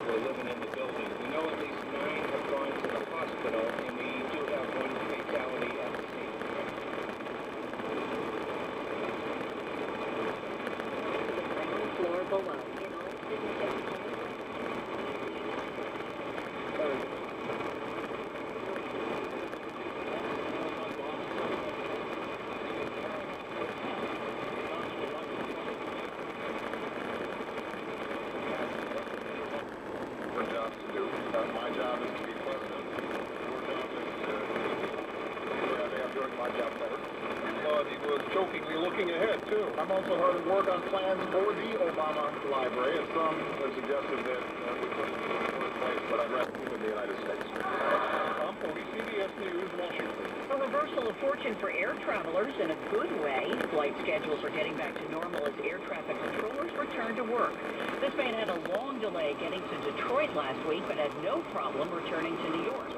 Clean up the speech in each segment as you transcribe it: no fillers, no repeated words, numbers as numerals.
We're living in the building. We know at least 9 have gone to the hospital, and we do have 1 fatality at the scene. The ground floor below. Jobs to do. My job is to be president. Your job is to I'm doing my job better. He was jokingly looking ahead, too. I'm also hard at work on plans for the Obama Library, and some have suggested that we put it in place, but I'd rather live in the United States. I'm CBS News, Washington. A reversal of fortune for air travelers in a good way. Flight schedules are getting back to normal as air traffic controllers return to work. This man had a long delay getting to Detroit last week, but had no problem returning to New York.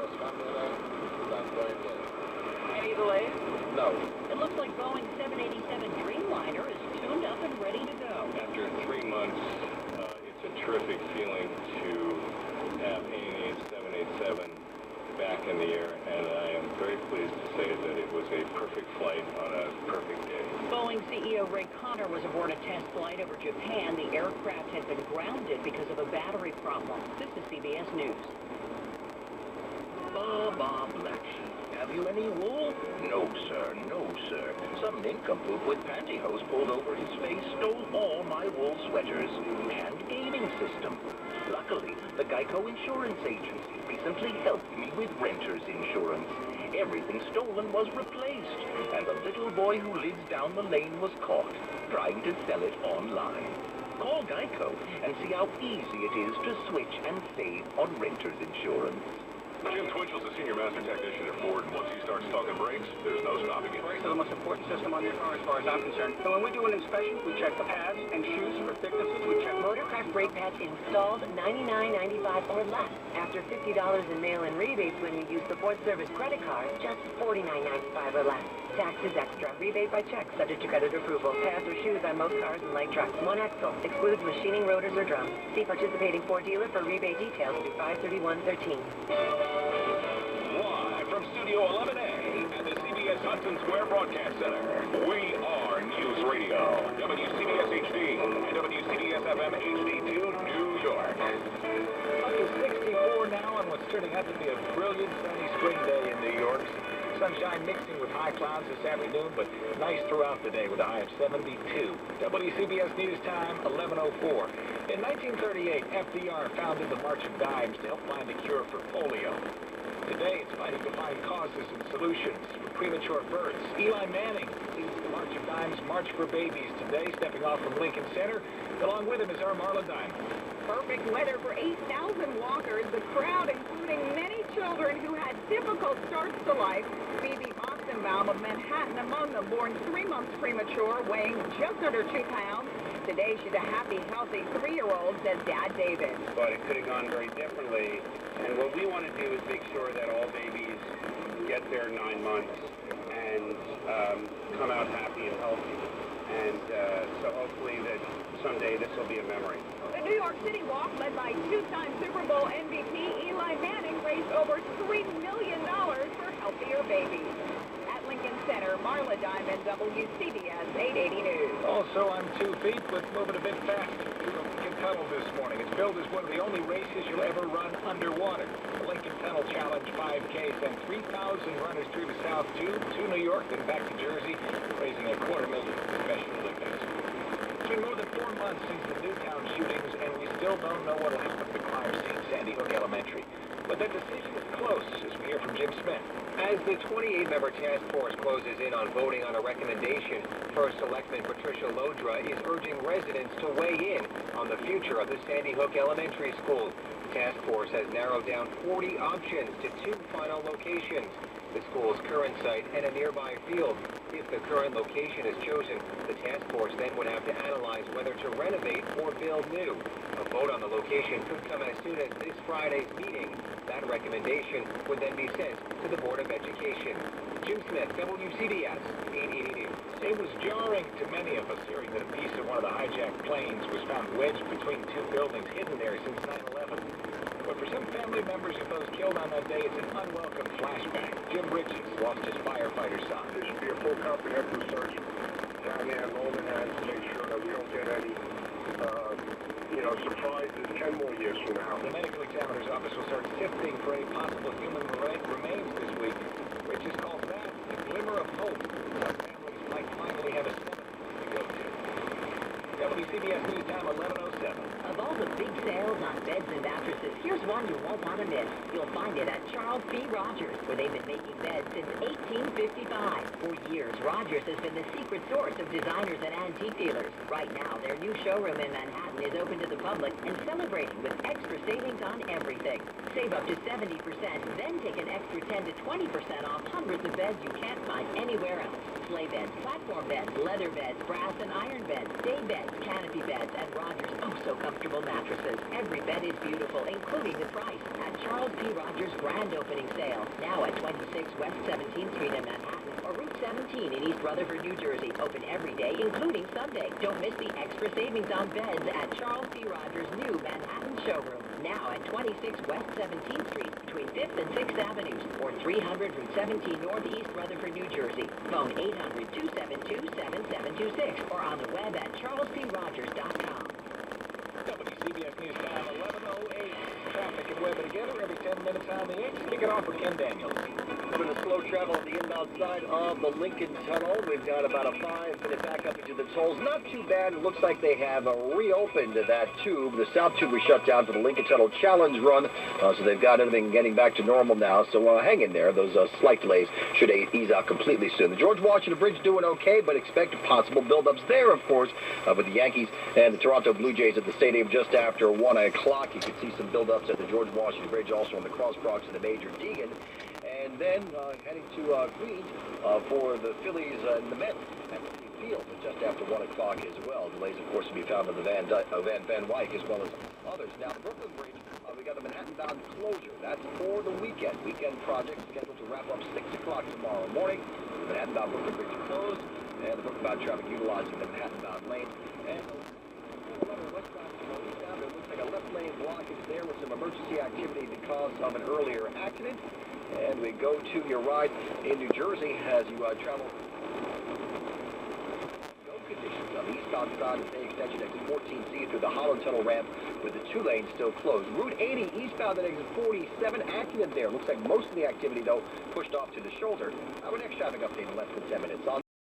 Any delays? No. It looks like Boeing 787 Dreamliner is tuned up and ready to go. After 3 months, it's a terrific feeling to have a 787 back in the air, and I am very pleased to say that it was a perfect flight on a perfect day. Boeing CEO Ray Connor was aboard a test flight over Japan. The aircraft had been grounded because of a battery problem. This is CBS News. Bob Black Sheep. Have you any wool? No, sir. No, sir. Some nincompoop with pantyhose pulled over his face stole all my wool sweaters and gaming system. Luckily, the Geico Insurance Agency recently helped me with renter's insurance. Everything stolen was replaced, and the little boy who lives down the lane was caught trying to sell it online. Call Geico and see how easy it is to switch and save on renter's insurance. Jim Twitchell's a senior master technician at Ford, and once he starts talking brakes, there's no stopping it. Brakes are the most important system on your car as far as I'm concerned. So when we do an inspection, we check the pads and shoes for thicknesses. We check Motorcraft brake pads installed $99.95 or less. After $50 in mail-in rebates when you use the Ford Service credit card, just $49.95 or less. Taxes extra. Rebate by check, subject to credit approval. Pads or shoes on most cars and light trucks. 1 axle. Excludes machining rotors or drums. See participating Ford dealer for rebate details through 5/31/13. Live from Studio 11A at the CBS Hudson Square Broadcast Center, we are News Radio, WCBS HD and WCBS FM HD2, New York. Up to 64 now on what's turning out to be a brilliant sunny spring day in New York. Sunshine mixing with high clouds this afternoon, but nice throughout the day with a high of 72. WCBS News Time, 11:04. In 1938, FDR founded the March of Dimes to help find a cure for polio. Today, it's fighting to find causes and solutions for premature births. Eli Manning leads the March of Dimes March for Babies today, stepping off from Lincoln Center. Along with him is our Marla Diamond. Perfect weather for 8,000 walkers. The crowd, including many children who had difficult starts to life. Phoebe Ostenbaum of Manhattan among them, born 3 months premature, weighing just under 2 pounds. Today, she's a happy, healthy 3-year-old, says Dad David. But it could have gone very differently. And what we want to do is make sure that all babies get their 9 months and come out happy and healthy. And so hopefully that someday this will be a memory. The New York City Walk, led by 2-time Super Bowl MVP Eli Manning, raised over $3 million for healthier babies. At Lincoln Center, Marla Diamond, WCBS 880 News. Also on 2 feet, but moving a bit faster through the Lincoln Tunnel this morning. It's billed as one of the only races you'll ever run underwater. The Lincoln Tunnel Challenge 5K sent 3,000 runners through the South to New York, then back to Jersey, raising $250,000 for Special Olympics. It's been more than 4 months since the Newtown shootings, and we still don't know what will happen to the crime scene, Sandy Hook Elementary. But that decision is close, as we hear from Jim Smith. As the 28-member task force closes in on voting on a recommendation, First Selectman Patricia Lodra is urging residents to weigh in on the future of the Sandy Hook Elementary School. The task force has narrowed down 40 options to 2 final locations: the school's current site and a nearby field. If the current location is chosen, the task force then would have to analyze whether to renovate or build new. A vote on the location could come as soon as this Friday's meeting. That recommendation would then be sent to the Board of Education. Jim Smith, WCBS 880 News. It was jarring to many of us hearing that a piece of one of the hijacked planes was found wedged between 2 buildings hidden there since 9/11. For some family members of those killed on that day, it's an unwelcome flashback. Jim Richards lost his firefighter son. There should be a full comprehensive search down there in Golden Hands to make sure that we don't get any, surprises 10 more years from now. The medical examiner's office will start sifting for any possible human remains this week. Richards calls that a glimmer of hope. Some families might finally have a cemetery to go to. WCBS News Time 11:07. Of all the big sales on beds and mattresses, here's one you won't want to miss. You'll find it at Charles P. Rogers, where they've been making beds since 1855. For years, Rogers has been the secret source of designers and antique dealers. Right now, their new showroom in Manhattan is open to the public and celebrating with extra savings on everything. Save up to 70%, then take an extra 10 to 20% off hundreds of beds you can't find anywhere else. Sleigh beds, platform beds, leather beds, brass and iron beds, day beds, canopy beds, and Rogers so comfortable mattresses. Every bed is beautiful, including the price. At Charles P. Rogers' grand opening sale, now at 26 West 17th Street in Manhattan, or Route 17 in East Rutherford, New Jersey. Open every day, including Sunday. Don't miss the extra savings on beds at Charles P. Rogers' new Manhattan showroom, now at 26 West 17th Street, between 5th and 6th Avenues, or 300 Route 17 North East Rutherford, New Jersey. Phone 800-272-7726, or on the web at charlesprogers.com. WCBS News Time 11:08. Traffic and weather together every 10 minutes on the 8th. Kick it off with Ken Daniels. We're going to slow travel on the inbound side of the Lincoln Tunnel. We've got about a 5-minute backup into the tolls. Not too bad. It looks like they have reopened that tube. The south tube was shut down for the Lincoln Tunnel Challenge Run, so they've got everything getting back to normal now. So hang in there. Those slight delays should ease out completely soon. The George Washington Bridge doing okay, but expect possible buildups there, of course, with the Yankees and the Toronto Blue Jays at the stadium just after 1 o'clock. You can see some buildups at the George Washington Bridge, also on the Cross Bronx and the Major Deegan. And then heading to Queens for the Phillies and the Mets at the field just after 1 o'clock as well. Delays, of course, to be found on the Van Wyck as well as others. Now, the Brooklyn Bridge, we got the Manhattan-bound closure. That's for the weekend. Weekend project scheduled to wrap up 6 o'clock tomorrow morning. The Manhattan-bound Brooklyn Bridge closed, and the Brooklyn-bound traffic utilizing the Manhattan-bound lane. And westbound from eastbound, it looks like a left lane blockage there with some emergency activity because of an earlier accident. And we go to your ride in New Jersey as you travel. No conditions on the eastbound side of the extension exit 14C through the Hollow Tunnel ramp with the 2 lanes still closed. Route 80 eastbound at exit 47, accident there. Looks like most of the activity, though, pushed off to the shoulder. Our next traffic update in less than 10 minutes. On